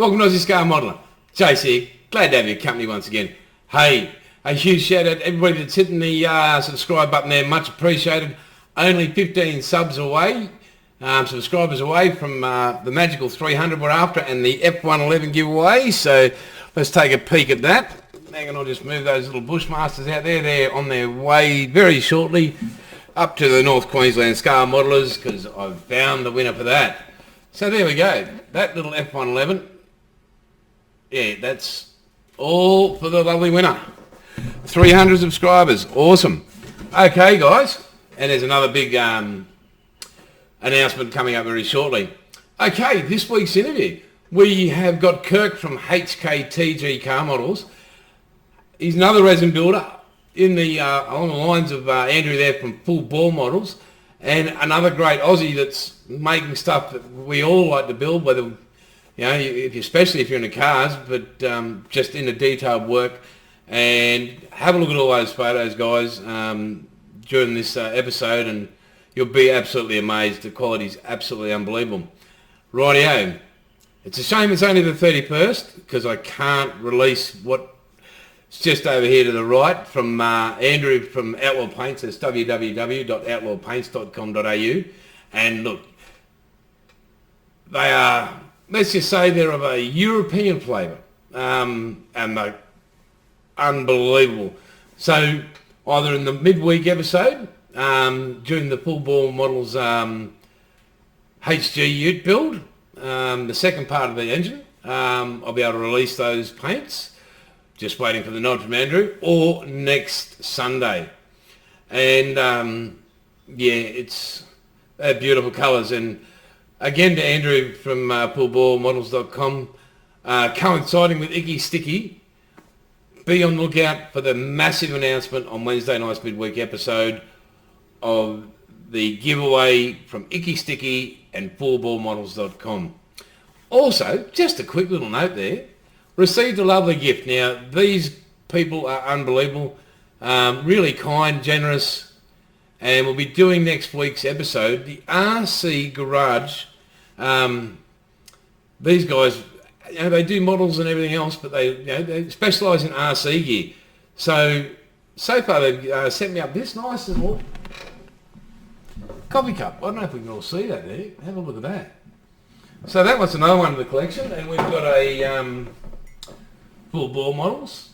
Welcome to Aussie Scar Modeller. Jace here. Glad to have your company once again. Hey, a huge shout out to everybody that's hitting the subscribe button there. Much appreciated. Only 15 subs away, subscribers away from the magical 300 we're after and the F111 giveaway. So let's take a peek at that. Hang on, I'll just move those little Bushmasters out there. They're on their way very shortly up to the North Queensland Scar Modelers because I've found the winner for that. So there we go. That little F111. Yeah, that's all for the lovely winner. 300 subscribers. Awesome. Okay, guys. And there's another big announcement coming up very shortly. Okay, this week's interview. We have got Kirk from HKTG Car Models. He's another resin builder in the along the lines of Andrew there from FULBORE Models, and another great Aussie that's making stuff that we all like to build, whether especially if you're in the cars, but just in the detailed work. And have a look at all those photos, guys, during this episode, and you'll be absolutely amazed. The quality's absolutely unbelievable. Rightio. It's a shame it's only the 31st because I can't release what's just over here to the right from Andrew from Outlaw Paints. That's www.outlawpaints.com.au. And look, they are, let's just say they're of a European flavour, and they're unbelievable. So either in the midweek episode, during the FULBORE Models HG Ute build, the second part of the engine, I'll be able to release those paints. Just waiting for the nod from Andrew, or next Sunday. And it's beautiful colours. And again to Andrew from FULBOREModels.com, coinciding with ICKYSTICKY, be on the lookout for the massive announcement on Wednesday night's midweek episode of the giveaway from ICKYSTICKY and FULBOREModels.com. Also, just a quick little note there, received a lovely gift. Now, these people are unbelievable, really kind, generous, and we'll be doing next week's episode, the RC Garage. These guys, they do models and everything else, but they specialise in RC gear. So far they've sent me up this nice little coffee cup. I don't know if we can all see that there. Have a look at that. So that was another one of the collection, and we've got a FULBORE Models,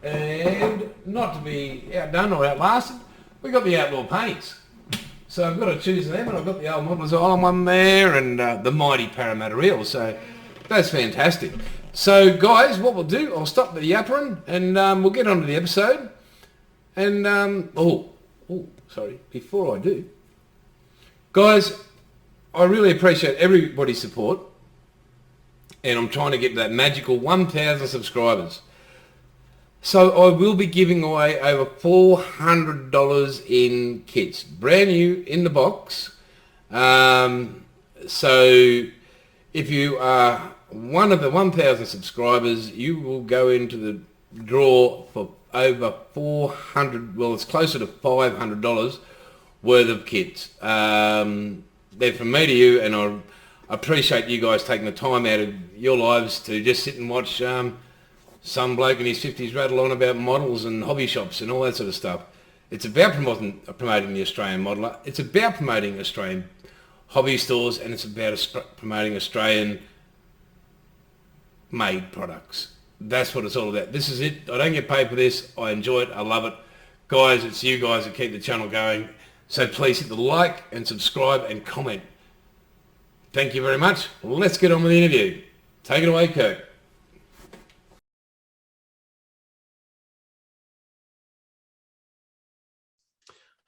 and not to be outdone or outlasted, we got the Outlaw Paints. So I've got to choose them, and I've got the old Models Island one there, and the mighty Parramatta Reel. So that's fantastic. So guys, what we'll do, I'll stop the yappering, and we'll get on to the episode. And sorry, before I do, guys, I really appreciate everybody's support. And I'm trying to get to that magical 1,000 subscribers. So I will be giving away over $400 in kits, brand new in the box. So if you are one of the 1,000 subscribers, you will go into the draw for over $400, well, it's closer to $500 worth of kits. They're from me to you, and I appreciate you guys taking the time out of your lives to just sit and watch some bloke in his 50s rattle on about models and hobby shops and all that sort of stuff. It's about promoting the Australian modeller. It's about promoting Australian hobby stores, and it's about promoting Australian made products. That's what it's all about. This is it. I don't get paid for this. I enjoy it. I love it. Guys, it's you guys that keep the channel going. So please hit the like and subscribe and comment. Thank you very much. Let's get on with the interview. Take it away, Kirk.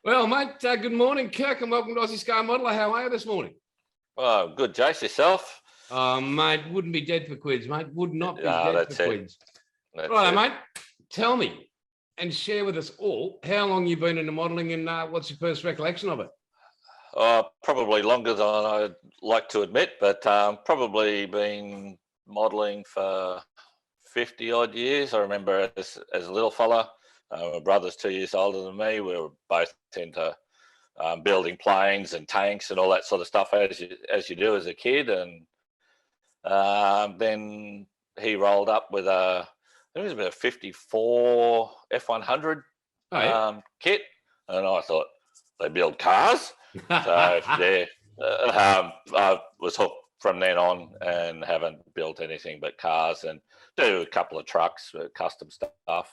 Well, mate, good morning, Kirk, and welcome to Aussie Scar Modeller. How are you this morning? Oh, good, Jace. Yourself? Mate, wouldn't be dead for quids, mate. Would not be dead for quids. Right, mate, tell me and share with us all how long you've been into modelling and what's your first recollection of it? Probably longer than I'd like to admit, but probably been modelling for 50 odd years. I remember as a little fella, my brother's 2 years older than me. We were both into building planes and tanks and all that sort of stuff as you do as a kid. And Then he rolled up with I think it was about a 54 F100 Oh, yeah. kit, and I thought they build cars. So yeah, I was hooked from then on, and haven't built anything but cars, and do a couple of trucks, custom stuff.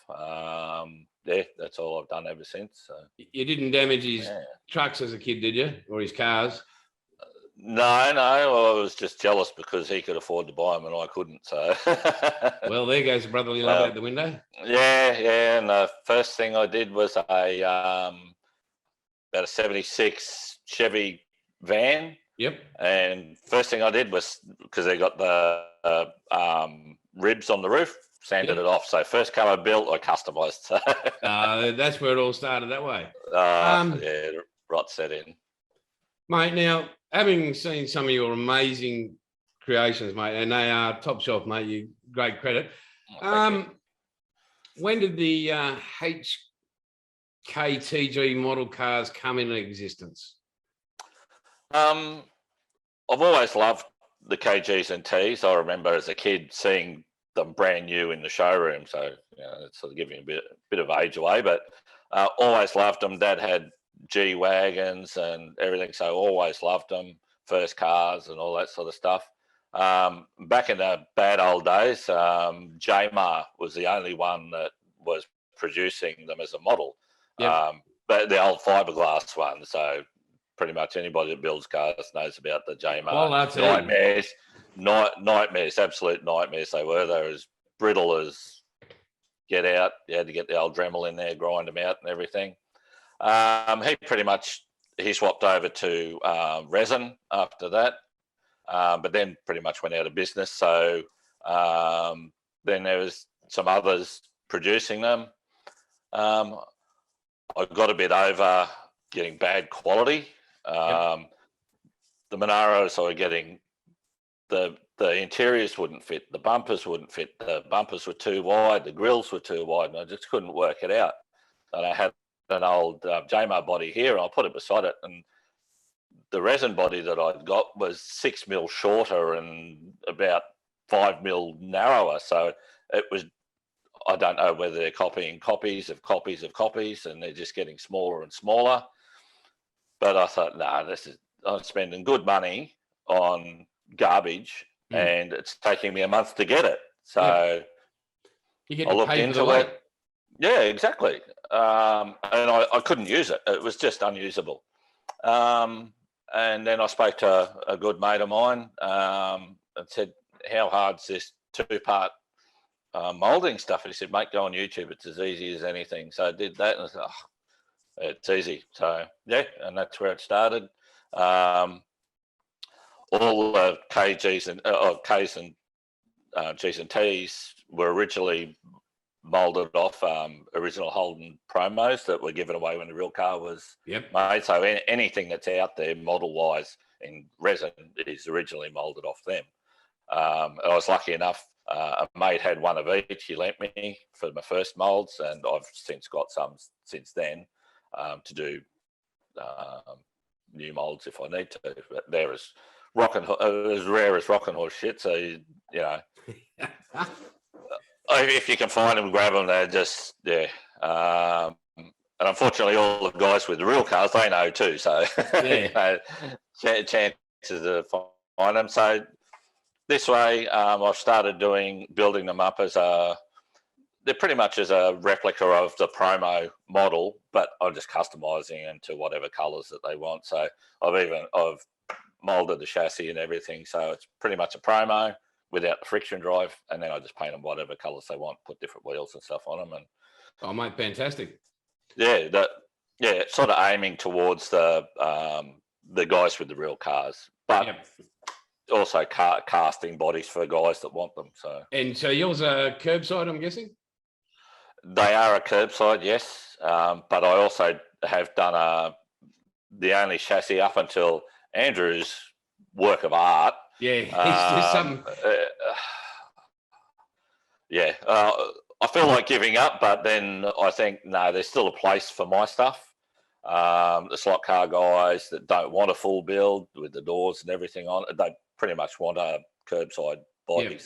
Yeah, that's all I've done ever since. So. You didn't damage his trucks as a kid, did you? Or his cars? No, I was just jealous because he could afford to buy them and I couldn't. So, well, there goes brotherly love out the window. Yeah. And the first thing I did was about a '76 Chevy van. Yep. And first thing I did was, because they got the ribs on the roof, sanded it off. So first car I built, I customised. That's where it all started that way. Yeah, right set in. Mate, now, having seen some of your amazing creations, mate, and they are top shelf, mate, you great credit. When did the HKTG model cars come into existence? I've always loved the KGs and Ts. I remember as a kid seeing them brand new in the showroom. So, it's sort of giving a bit of age away, but always loved them. Dad had G-Wagons and everything, so always loved them, first cars and all that sort of stuff. Back in the bad old days, JMAR was the only one that was producing them as a model. Yep. But the old fiberglass one, so pretty much anybody that builds cars knows about the JMAR. Nightmares, absolute nightmares they were. They were as brittle as get out. You had to get the old Dremel in there, grind them out and everything. He swapped over to resin after that, but then pretty much went out of business. So then there was some others producing them. I got a bit over getting bad quality. The Monaros I were getting, the interiors wouldn't fit, the bumpers wouldn't fit, the bumpers were too wide, the grills were too wide, and I just couldn't work it out. And I had an old JMAR body here, and I put it beside it, and the resin body that I'd got was 6 mil shorter and about 5 mil narrower. So it was, I don't know whether they're copying copies of copies of copies, and they're just getting smaller and smaller. But I thought, I'm spending good money on garbage, and it's taking me a month to get it. So I looked into it. Yeah, exactly. And I couldn't use it. It was just unusable. And then I spoke to a good mate of mine and said, how hard's this two-part moulding stuff? And he said, mate, go on YouTube. It's as easy as anything. So I did that, and I said, it's easy. So, yeah, and that's where it started. All the KGs and Ks and Gs and Ts were originally moulded off original Holden promos that were given away when the real car was made. So anything that's out there model-wise in resin is originally moulded off them. I was lucky enough, a mate had one of each he lent me for my first moulds, and I've since got some since then to do new moulds if I need to. But they're as rare as rock and horse shit, so if you can find them, grab them. They're just and unfortunately, all the guys with the real cars, they know too. So chances of find them. So this way, I've started building them up as they're pretty much as a replica of the promo model, but I'm just customizing them to whatever colours that they want. So I've moulded the chassis and everything, so it's pretty much a promo without the friction drive, and then I just paint them whatever colours they want, put different wheels and stuff on them. And mate, fantastic. Sort of aiming towards the guys with the real cars, but also casting bodies for guys that want them. So yours are curbside, I'm guessing? They are a curbside, yes, but I also have done the only chassis up until Andrew's work of art. Yeah, he's something. I feel like giving up, but then I think, no, there's still a place for my stuff. The slot car guys that don't want a full build with the doors and everything on it, they pretty much want a curbside body. Yep.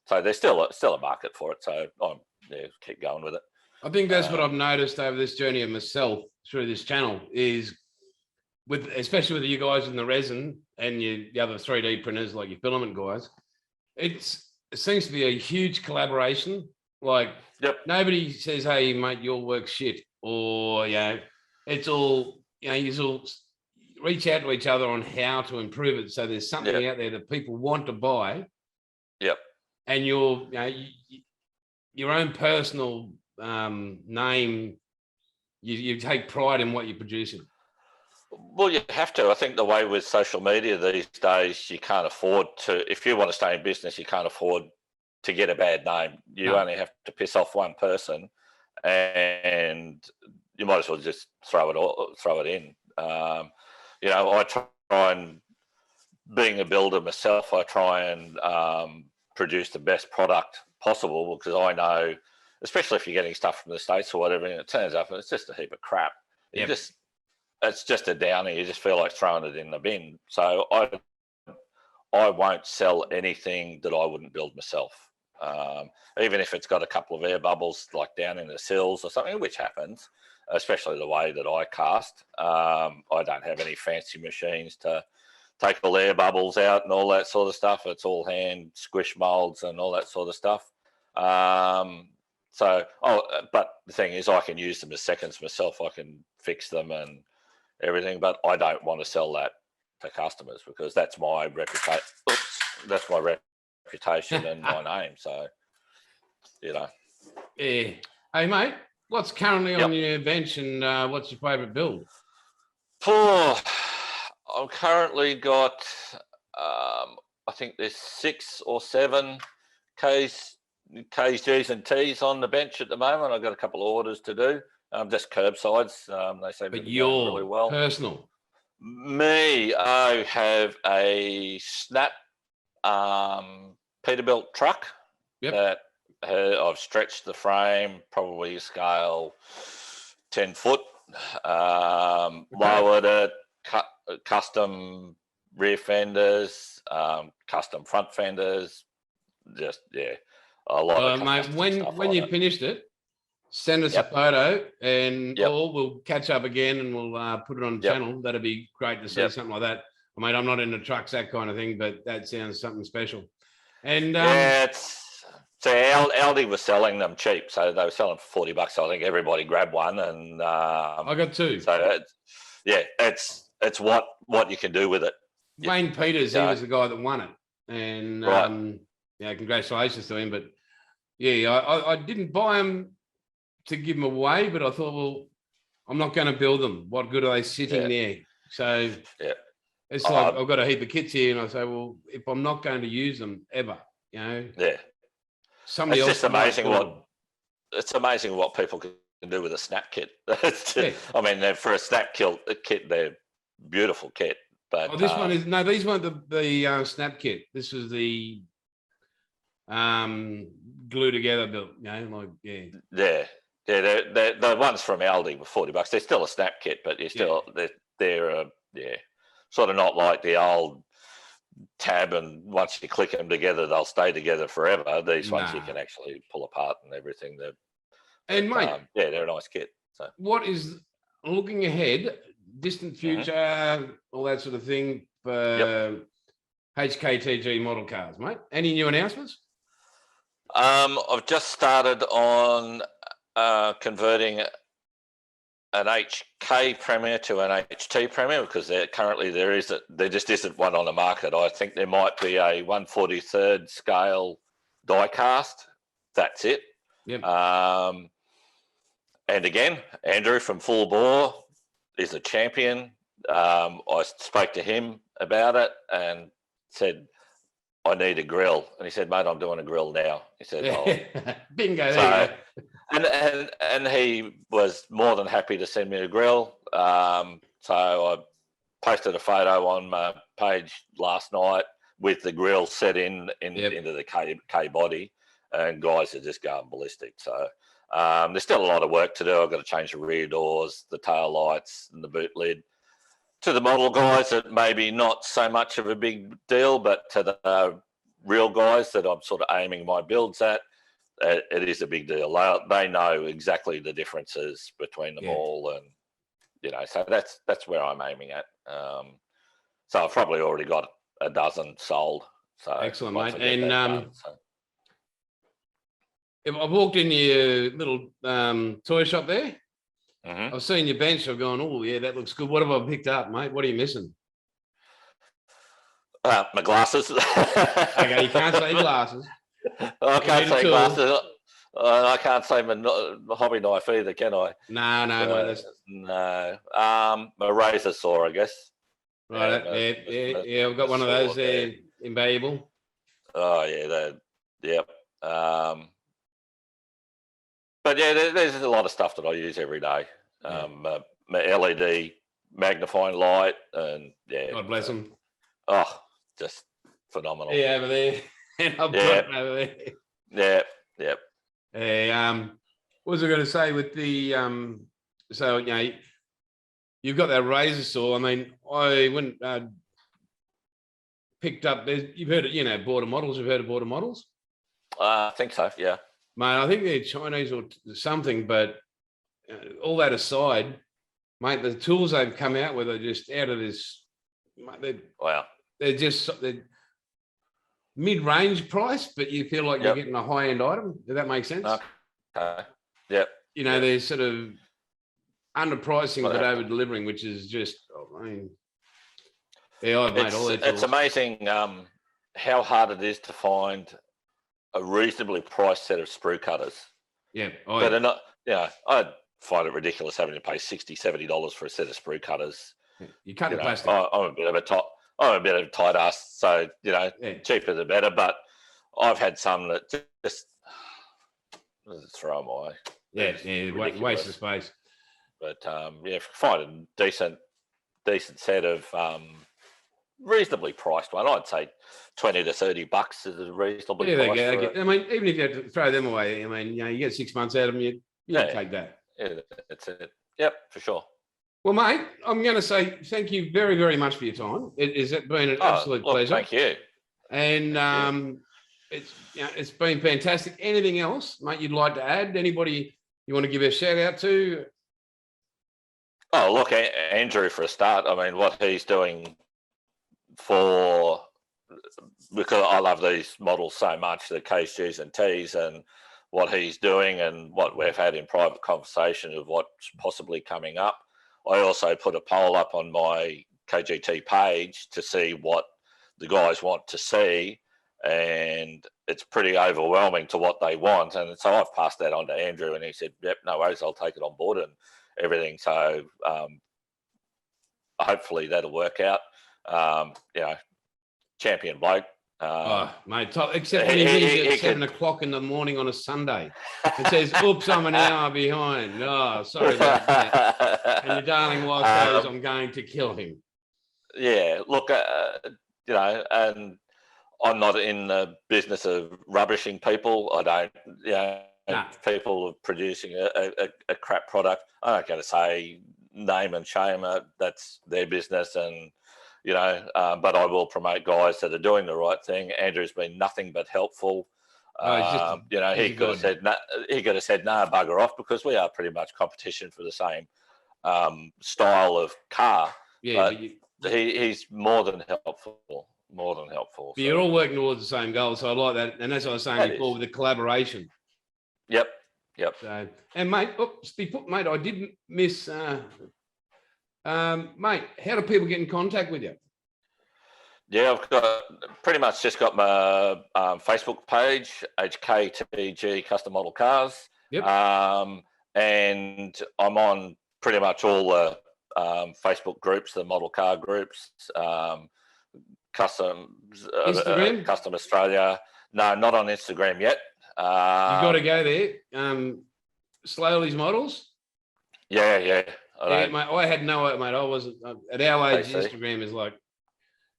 So there's still a market for it. So keep going with it. I think that's what I've noticed over this journey of myself through this channel is especially with you guys in the resin and the other 3D printers, like your filament guys, it seems to be a huge collaboration. Like nobody says, hey, mate, your work's shit. Or, it's all, you all reach out to each other on how to improve it. So there's something out there that people want to buy. Yep. And your own personal name, you take pride in what you're producing. Well, you have to. I think the way with social media these days, you can't afford to, if you want to stay in business, you can't afford to get a bad name. You only have to piss off one person and you might as well just throw it in. I try and, being a builder myself, I try and produce the best product possible because I know, especially if you're getting stuff from the States or whatever, and it turns up and it's just a heap of crap. It's just a downer. You just feel like throwing it in the bin. So I won't sell anything that I wouldn't build myself. Even if it's got a couple of air bubbles like down in the sills or something, which happens, especially the way that I cast. I don't have any fancy machines to take all the air bubbles out and all that sort of stuff. It's all hand squish molds and all that sort of stuff. But the thing is, I can use them as seconds myself. I can fix them and everything, but I don't want to sell that to customers because that's my reputation. That's my reputation and my name. So, Yeah. Hey, mate, what's currently on your bench and what's your favourite build? I've currently got, I think there's 6 or 7 Ks, Gs and Ts on the bench at the moment. I've got a couple of orders to do. Just curbsides. They seem to be going really well. Personal. Me, I have a Snap Peterbilt truck that I've stretched the frame, probably scale 10 foot, lowered it, custom rear fenders, custom front fenders. Just a lot of mate, when you finished it, send us a photo and we'll catch up again and we'll put it on the channel. That'd be great to see something like that. I mean, I'm not into trucks, that kind of thing, but that sounds something special. And Aldi was selling them cheap, so they were selling for $40. So I think everybody grabbed one, and I got 2. So it's what you can do with it. Wayne Peters, he was the guy that won it, and congratulations to him. But I didn't buy them to give them away, but I thought, well, I'm not going to build them. What good are they sitting there? So it's like I've got a heap of kits here, and I say, well, if I'm not going to use them ever, somebody else. It's just amazing what people can do with a Snap kit. I mean, for a Snap kit, they're beautiful kit. But this one is these weren't the Snap kit. This was the glue together built. The ones from Aldi were $40. They're still a Snap kit, but they're sort of not like the old tab, and once you click them together, they'll stay together forever. These ones you can actually pull apart and everything. Mate, they're a nice kit. So, what is looking ahead, distant future, all that sort of thing for HKTG model cars, mate? Any new announcements? I've just started on converting an HK Premier to an HT Premier because there just isn't one on the market. I think there might be a 1/43 scale die cast. That's it. Yep. And again, Andrew from Full Bore is a champion. I spoke to him about it and said, I need a grill. And he said, mate, I'm doing a grill now. He said, bingo. So, and he was more than happy to send me a grill. So I posted a photo on my page last night with the grill set into the K body, and guys are just going ballistic. So there's still a lot of work to do. I've got to change the rear doors, the tail lights, and the boot lid. To the model guys, it may be not so much of a big deal, but to the real guys that I'm sort of aiming my builds at, it is a big deal. They know exactly the differences between them all, and so that's where I'm aiming at. So I've probably already got a dozen sold. So excellent, mate. And I've walked in your little toy shop there. I've seen your bench. I've gone, oh yeah, that looks good. What have I picked up, mate? What are you missing? My glasses. Okay, you can't say glasses. I can't say glasses. I can't say my hobby knife either, can I? No, mate. No. My razor saw, I guess. Right. Yeah. I've got one of those there, invaluable. Oh yeah, yep. But yeah, there's a lot of stuff that I use every day. My LED magnifying light, and God bless them. Oh, just phenomenal. Yeah, over there. And I've got over there. Yep. What was I going to say with the so you've got that razor saw. I mean, I went picked up. You've heard of, Border Models. You've heard of Border Models? I think so. Yeah. Mate, I think they're Chinese or something. But all that aside, mate, the tools they've come out with are just out of this. Mate, they're mid-range price, but you feel like you're getting a high-end item. Does that make sense? Okay. Yep. They're sort of underpricing but over-delivering, which is just, I've made all that. It's amazing how hard it is to find a reasonably priced set of sprue cutters. Yeah. But they're not, I'd find it ridiculous having to pay $60, $70 for a set of sprue cutters. You cut the plastic. I'm a bit of a tight ass, so cheaper the better. But I've had some that just throw them away. Yeah, waste of space. But find a decent set of reasonably priced one. I'd say $20 to $30 is a reasonably priced. I mean, even if you had to throw them away, you get 6 months out of them, you take that. Yeah, that's it. Yep, for sure. Well, mate, I'm going to say thank you very, very much for your time. It's been an absolute pleasure. Thank you. And it's been fantastic. Anything else, mate, you'd like to add? Anybody you want to give a shout out to? Oh, look, Andrew, for a start. I mean, what he's doing because I love these models so much, the KGs and Ts, and what he's doing and what we've had in private conversation of what's possibly coming up. I also put a poll up on my KGT page to see what the guys want to see, and it's pretty overwhelming to what they want. And so I've passed that on to Andrew, and he said, yep, no worries, I'll take it on board and everything. So hopefully that'll work out. Champion bloke. Mate, except when he leaves at 7 o'clock in the morning on a Sunday. It says, oops, I'm an hour behind. Oh, sorry about that. And your darling wife goes, I'm going to kill him. Yeah, look, and I'm not in the business of rubbishing people. I don't, people are producing a crap product. I'm not going to say name and shame. That's their business, and but I will promote guys that are doing the right thing. Andrew's been nothing but helpful. He could have said no, bugger off, because we are pretty much competition for the same style of car. Yeah, but he's more than helpful. But you're all working towards the same goal, so I like that. And that's what I was saying before with the collaboration. Yep. So, and mate, I didn't miss. Mate, how do people get in contact with you? Yeah, I've got my Facebook page, HKTG Custom Model Cars. Yep. And I'm on pretty much all the Facebook groups, the model car groups, Custom Australia. No, not on Instagram yet. You've got to go there. Slowly's Models. Yeah. Mate, I had no, mate. I wasn't at our age. Instagram is like,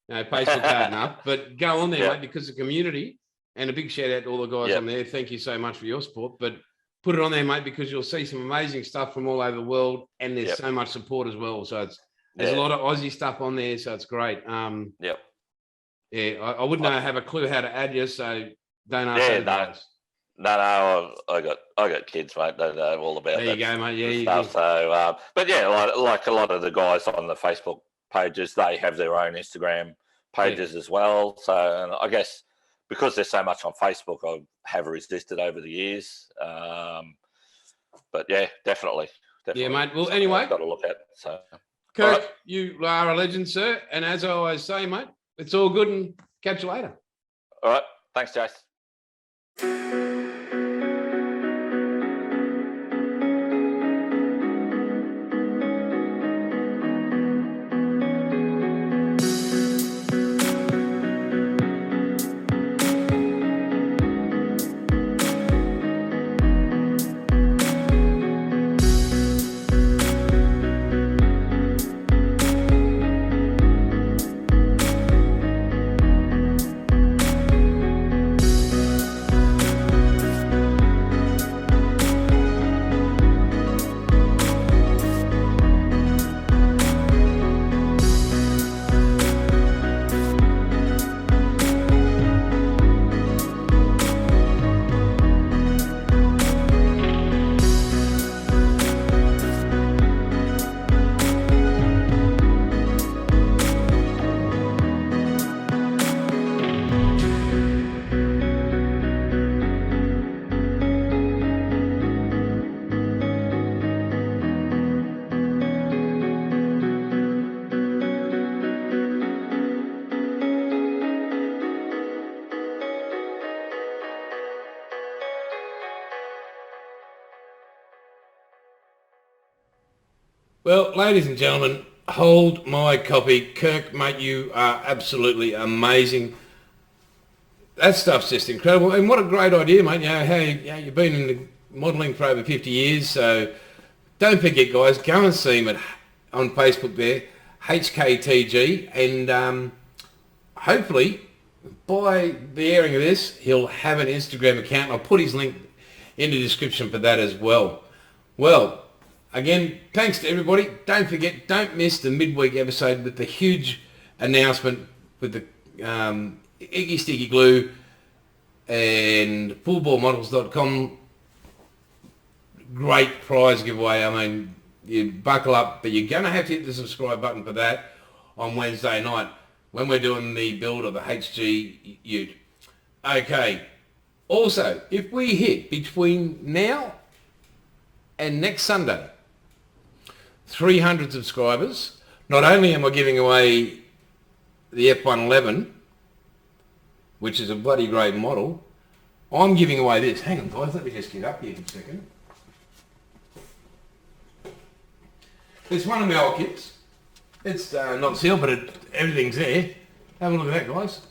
Facebook's hard enough. But go on there, mate, because the community, and a big shout out to all the guys on there. Thank you so much for your support. But put it on there, mate, because you'll see some amazing stuff from all over the world, and there's so much support as well. So There's a lot of Aussie stuff on there, so it's great. Yep. Yeah, I wouldn't have a clue how to add you, so don't ask those guys. No, I got kids, mate. They know all about there. You go, mate. Yeah, stuff. So, but yeah, like a lot of the guys on the Facebook pages, they have their own Instagram pages as well. So, and I guess because there's so much on Facebook, I have resisted over the years. But yeah, definitely. Yeah, mate. Well, anyway, I've got to look at. So, Kirk, right. You are a legend, sir. And as I always say, mate, it's all good, and catch you later. All right. Thanks, Jace. Well, ladies and gentlemen, hold my copy. Kirk, mate, you are absolutely amazing. That stuff's just incredible. And what a great idea, mate. You've been in the modelling for over 50 years, so don't forget, guys, go and see him on Facebook there, HKTG, and hopefully by the airing of this, he'll have an Instagram account. I'll put his link in the description for that as well. Well, again, thanks to everybody. Don't forget, don't miss the midweek episode with the huge announcement with the Icky Sticky Glue and FULBOREModels.com. Great prize giveaway. I mean, you buckle up, but you're going to have to hit the subscribe button for that on Wednesday night when we're doing the build of the HG Ute. Okay. Also, if we hit between now and next Sunday 300 subscribers, not only am I giving away the F111, which is a bloody great model, I'm giving away this. Hang on, guys, let me just get up here for a second. It's one of my old kits. It's not sealed, but everything's there. Have a look at that, guys.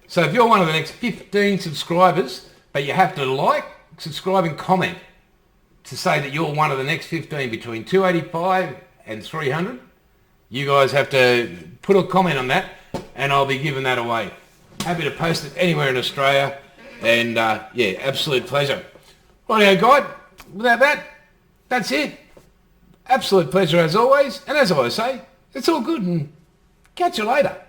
So if you're one of the next 15 subscribers, but you have to like, subscribe and comment to say that you're one of the next 15 between 285 and 300, you guys have to put a comment on that and I'll be giving that away. Happy to post it anywhere in Australia, and yeah, absolute pleasure. Rightio, guys, without that, that's it. Absolute pleasure as always, and as I always say, it's all good, and catch you later.